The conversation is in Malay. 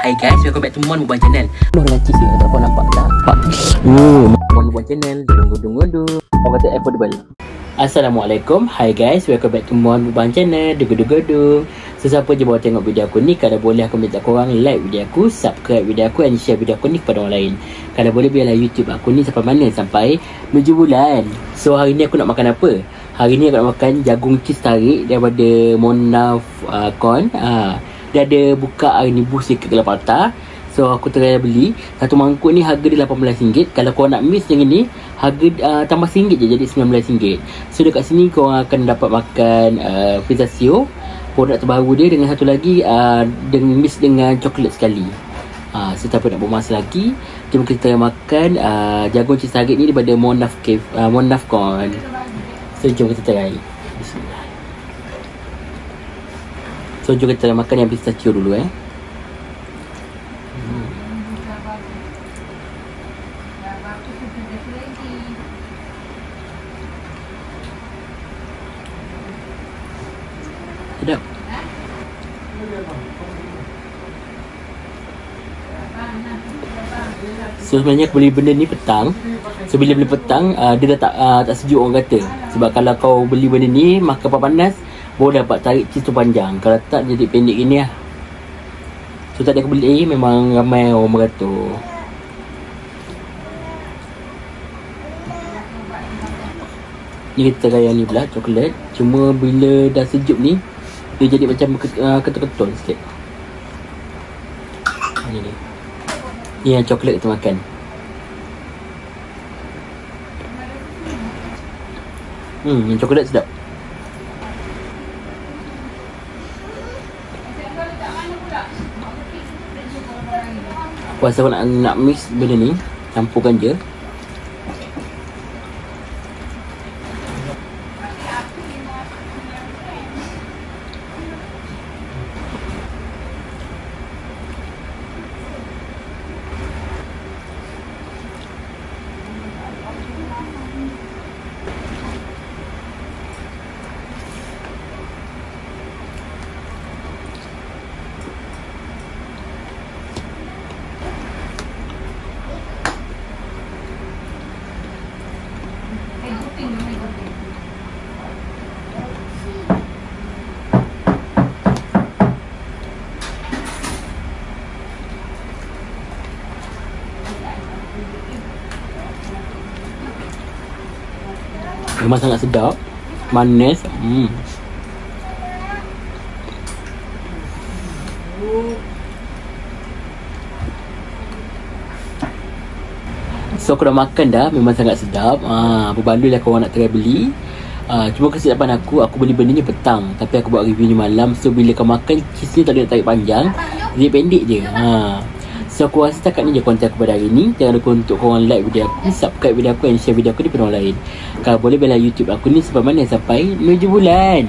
Hai guys, welcome back to Mon Mubang Channel. Dengan cheese ni, tak kau nampak tak? Mon Mubang Channel, dung-dung-dung. Orang kata affordable. Assalamualaikum. Hai guys, welcome back to Mon Mubang Channel. Dung-dung-dung. Sesiapa je bawa tengok video aku ni, kalau boleh aku minta korang like video aku, subscribe video aku and share video aku ni kepada orang lain. Kalau boleh biarlah YouTube aku ni sampai mana? Sampai 7 bulan. So hari ni aku nak makan apa? Hari ni aku nak makan jagung cheese tarik daripada Monaf Corn. Dia ada buka hari ni booth dekat Gelapata. So aku try beli. Satu mangkuk ni harga dia RM18. Kalau korang nak mix dengan ni, harga tambah RM1 je jadi RM19. So dekat sini korang akan dapat makan pistachio, produk terbaru dia, dengan satu lagi dengan mix dengan coklat sekali. So tak apa nak buat masa lagi, jom kita makan jagung cheese tarik ni daripada Monaf Corn. So jom kita try. Bismillah. So jom kita makan yang pistachio dulu Sedap. So sebenarnya aku beli benda ni petang. So bila beli petang dia dah tak sejuk orang kata. Sebab kalau kau beli benda ni makan panas baru dapat tarik cheese tu panjang. Kalau tak jadi pendek gini lah. So tadi aku beli memang ramai orang beratur. Ni kita try yang ni pula, coklat. Cuma bila dah sejuk ni dia jadi macam ketul-ketul sikit. Ni yang coklat kita makan. Yang coklat sedap. Aku rasa aku nak mix benda ni, campurkan je. Memang sangat sedap. Manis. So aku dah makan dah. Memang sangat sedap. Berbaloi lah korang nak try beli. Cuma kesilapan aku beli benda ni petang, tapi aku buat review ni malam. So bila kau makan, cheese ni tak boleh tarik panjang, dia pendek je. So aku rasa setakat ni je konten aku pada hari ni. Jangan lupa untuk korang like video aku, subscribe video aku and share video aku di orang lain. Kalau boleh bela YouTube aku ni sampai mana? Sampai 7 bulan.